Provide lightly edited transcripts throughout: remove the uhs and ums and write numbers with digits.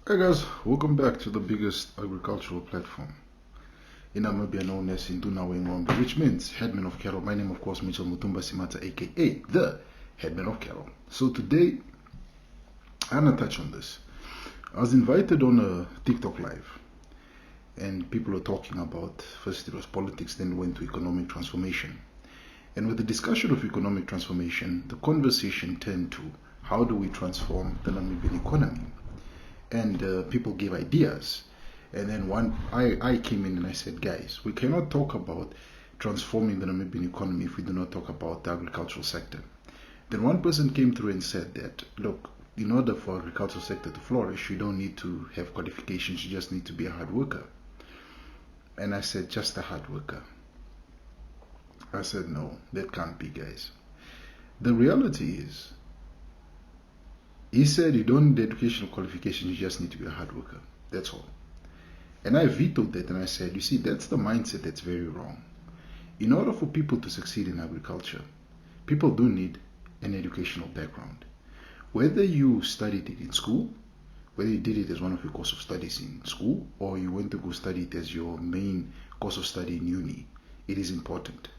Hey guys, welcome back to the biggest agricultural platform in Namibia known as Induna Wengombe, which means headman of cattle. My name, of course, Mitchell Mutumba Simata, aka the headman of cattle. So today, I'm gonna touch on this. I was invited on a TikTok live, and people were talking about first it was politics, then went to economic transformation. And with the discussion of economic transformation, the conversation turned to how do we transform the Namibian economy? And people gave ideas. And then I came in and I said, guys, we cannot talk about transforming the Namibian economy if we do not talk about the agricultural sector. Then one person came through and said that, look, in order for agricultural sector to flourish, you don't need to have qualifications, you just need to be a hard worker. And I said, just a hard worker. I said, no, that can't be, guys. The reality is, he said you don't need educational qualifications, you just need to be a hard worker. That's all. And I vetoed that and I said, you see, that's the mindset that's very wrong. In order for people to succeed in agriculture, people do need an educational background. Whether you studied it in school, whether you did it as one of your course of studies in school, or you went to go study it as your main course of study in uni, it is important.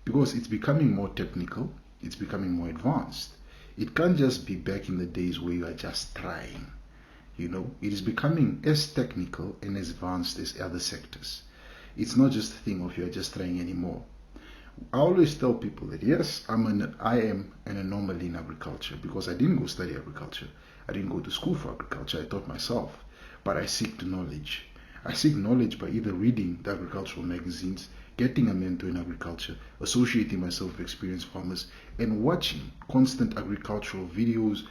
Because it's becoming more technical, it's becoming more advanced. It can't just be back in the days where you are just trying. You know, it is becoming as technical and as advanced as other sectors. It's not just a thing of you are just trying anymore. I always tell people that yes, I am an anomaly in agriculture because I didn't go study agriculture. I didn't go to school for agriculture. I taught myself. But I seek knowledge. I seek knowledge by either reading the agricultural magazines, getting a mentor in agriculture, associating myself with experienced farmers, and watching constant agricultural videos,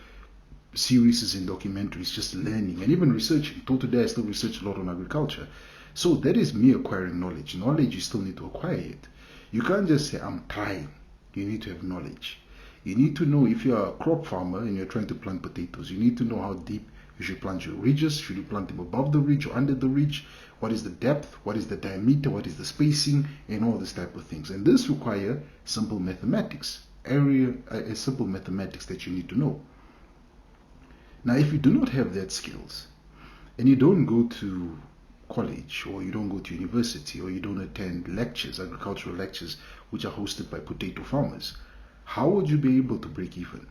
series and documentaries, just learning and even researching. Till today, I still research a lot on agriculture. So that is me acquiring knowledge. Knowledge, you still need to acquire it. You can't just say, I'm trying. You need to have knowledge. You need to know if you're a crop farmer and you're trying to plant potatoes, you need to know how deep you should plant your ridges. Should you plant them above the ridge or under the ridge? What is the depth? What is the diameter? What is the spacing? And all this type of things. And this requires simple mathematics. Simple mathematics that you need to know. Now, if you do not have that skills and you don't go to college or you don't go to university or you don't attend lectures, agricultural lectures, which are hosted by potato farmers, how would you be able to break even?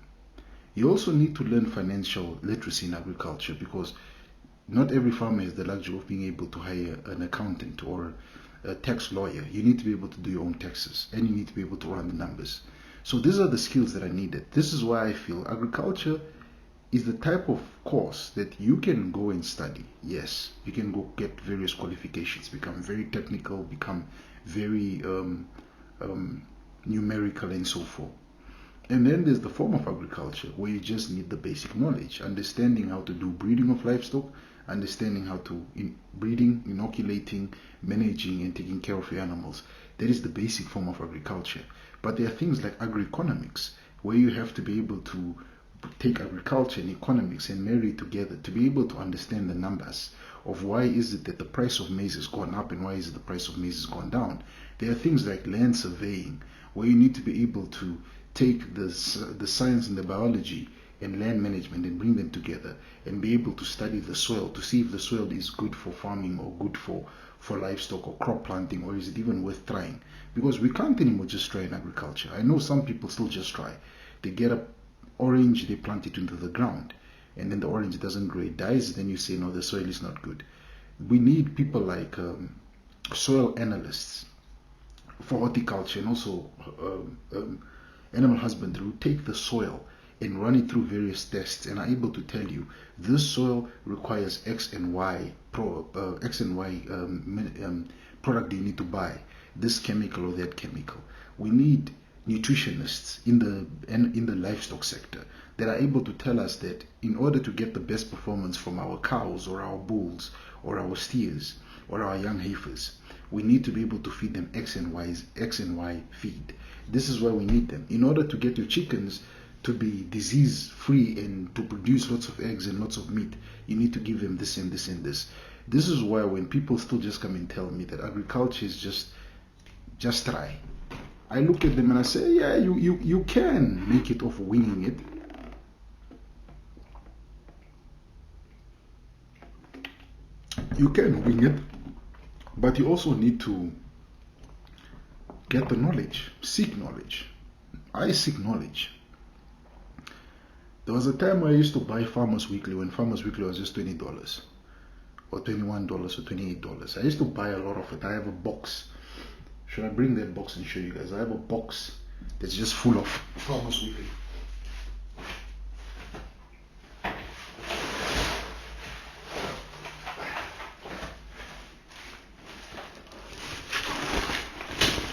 You also need to learn financial literacy in agriculture because not every farmer has the luxury of being able to hire an accountant or a tax lawyer. You need to be able to do your own taxes and you need to be able to run the numbers. So these are the skills that are needed. This is why I feel agriculture is the type of course that you can go and study. Yes, you can go get various qualifications, become very technical, become very numerical and so forth. And then there's the form of agriculture where you just need the basic knowledge, understanding how to do breeding of livestock, understanding how to breeding, inoculating, managing and taking care of your animals. That is the basic form of agriculture. But there are things like agroeconomics where you have to be able to take agriculture and economics and marry it together to be able to understand the numbers of why is it that the price of maize has gone up and why is it the price of maize has gone down. There are things like land surveying where you need to be able to take the science and the biology and land management and bring them together and be able to study the soil to see if the soil is good for farming or good for livestock or crop planting, or is it even worth trying? Because we can't anymore just try in agriculture. I know some people still just try. They get a orange, they plant it into the ground, and then the orange doesn't grow, it dies. Then you say, no, the soil is not good. We need people like soil analysts for horticulture and also animal husbandry who take the soil and run it through various tests and are able to tell you this soil requires X and Y product that you need to buy, this chemical or that chemical. We need nutritionists in the livestock sector that are able to tell us that in order to get the best performance from our cows or our bulls or our steers or our young heifers, we need to be able to feed them X and Y feed. This is why we need them. In order to get your chickens to be disease free and to produce lots of eggs and lots of meat, you need to give them this and this and this. This is why when people still just come and tell me that agriculture is just try, I look at them and I say, yeah, you can make it off winging it. You can wing it, but you also need to get the knowledge, seek knowledge. I seek knowledge. There was a time where I used to buy Farmers Weekly when Farmers Weekly was just $20 or $21 or $28. I used to buy a lot of it. I have a box. Should I bring that box and show you guys? I have a box that's just full of Farmers Weekly.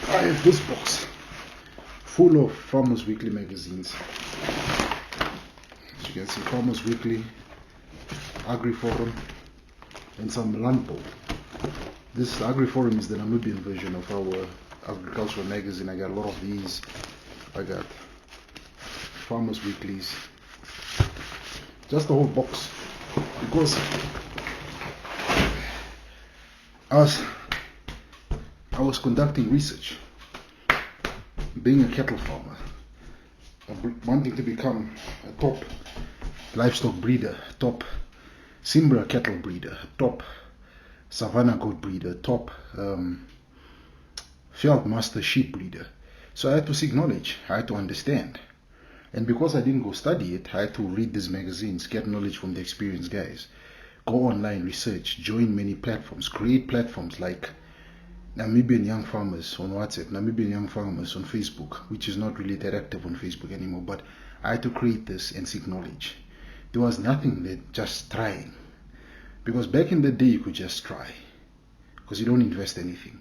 I have this box full of Farmers Weekly magazines. As you can see, Farmers Weekly, AgriForum, and some Lampo. This AgriForum is the Namibian version of our agricultural magazine. I got a lot of these. I got Farmers Weeklies. Just the whole box. Because I was conducting research, being a cattle farmer, wanting to become a top livestock breeder, top Simbra cattle breeder, top Savannah goat breeder, top Veldmaster sheep breeder. So I had to seek knowledge, I had to understand. And because I didn't go study it, I had to read these magazines, get knowledge from the experienced guys, go online, research, join many platforms, create platforms like Namibian Young Farmers on WhatsApp, Namibian Young Farmers on Facebook, which is not really that active on Facebook anymore, but I had to create this and seek knowledge. There was nothing that just trying. Because back in the day, you could just try, because you don't invest anything.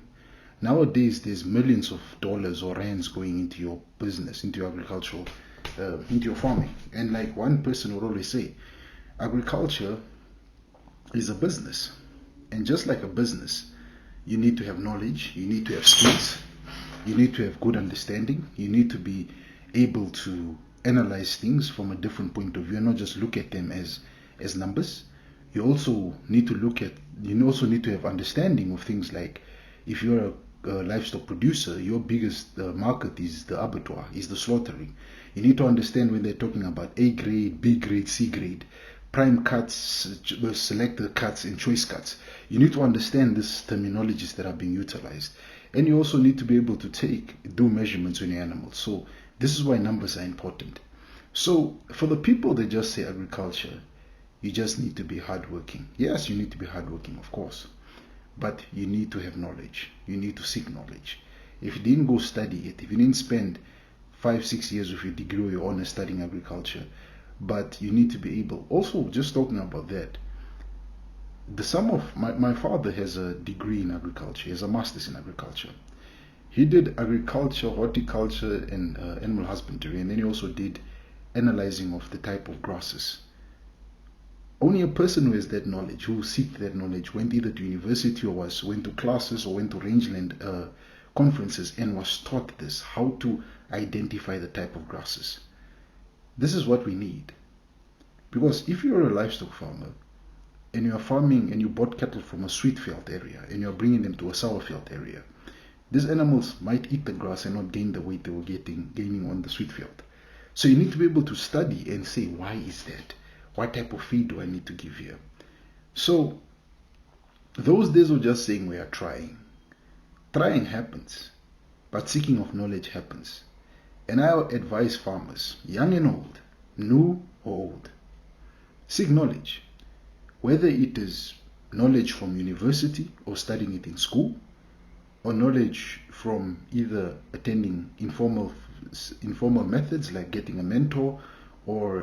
Nowadays, there's millions of dollars or rands going into your business, into your agricultural, into your farming. And like one person would always say, agriculture is a business. And just like a business, you need to have knowledge, you need to have skills, you need to have good understanding, you need to be able to analyze things from a different point of view and not just look at them as numbers. You also need to have understanding of things like, if you're a livestock producer, your biggest market is the abattoir, is the slaughtering. You need to understand when they're talking about A grade, B grade, C grade, prime cuts, selected cuts, and choice cuts. You need to understand these terminologies that are being utilized. And you also need to be able to do measurements on your animals. So this is why numbers are important. So for the people that just say agriculture, you just need to be hardworking. Yes, you need to be hardworking, of course. But you need to have knowledge. You need to seek knowledge. If you didn't go study it, if you didn't spend 5-6 years of your degree or your honors studying agriculture, but you need to be able, also just talking about that, the sum of, my father has a degree in agriculture, he has a master's in agriculture. He did agriculture, horticulture, and animal husbandry, and then he also did analyzing of the type of grasses. Only a person who has that knowledge, who seeks that knowledge, went either to university or went to classes or went to rangeland conferences and was taught this, how to identify the type of grasses. This is what we need. Because if you're a livestock farmer and you're farming and you bought cattle from a sweet field area and you're bringing them to a sour field area, these animals might eat the grass and not gain the weight they were gaining on the sweet field. So you need to be able to study and say, why is that? What type of feed do I need to give here? So those days were just saying we are trying. Trying happens, but seeking of knowledge happens. And I advise farmers, young and old, new or old, seek knowledge. Whether it is knowledge from university or studying it in school, or knowledge from either attending informal methods like getting a mentor, or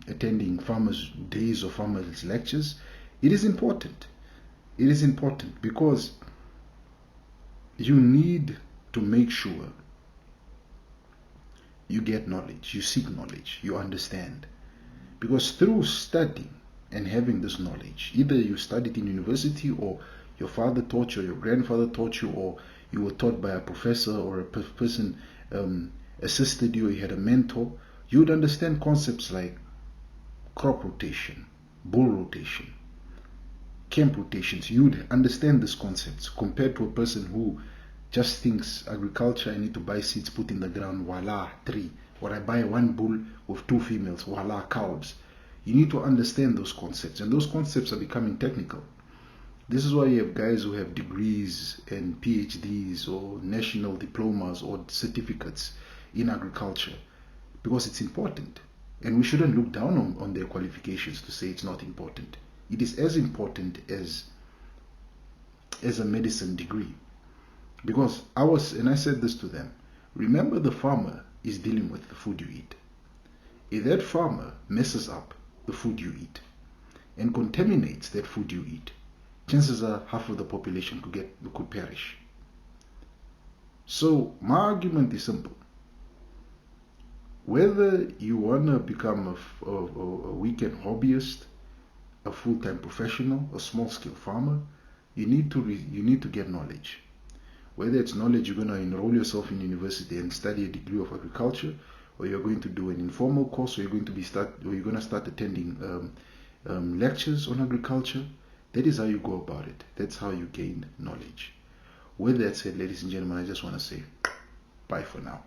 attending farmers' days or farmers' lectures, it is important. It is important because you need to make sure you get knowledge, you seek knowledge, you understand. Because through studying and having this knowledge, either you studied in university or your father taught you or your grandfather taught you or you were taught by a professor or a person assisted you or you had a mentor, you would understand concepts like crop rotation, bull rotation, camp rotations. You would understand these concepts compared to a person who just thinks agriculture, I need to buy seeds, put in the ground, voila, 3. Or I buy 1 bull with 2 females, voila, cows. You need to understand those concepts, and those concepts are becoming technical. This is why you have guys who have degrees and PhDs or national diplomas or certificates in agriculture, because it's important. And we shouldn't look down on their qualifications to say it's not important. It is as important as a medicine degree. Because I said this to them, remember, the farmer is dealing with the food you eat. If that farmer messes up the food you eat and contaminates that food you eat, chances are half of the population could perish. So my argument is simple. Whether you want to become a weekend hobbyist, a full-time professional, a small-scale farmer, you need to get knowledge. Whether it's knowledge you're going to enroll yourself in university and study a degree of agriculture, or you're going to do an informal course, or you're going to start attending lectures on agriculture. That is how you go about it. That's how you gain knowledge. With that said, ladies and gentlemen, I just want to say bye for now.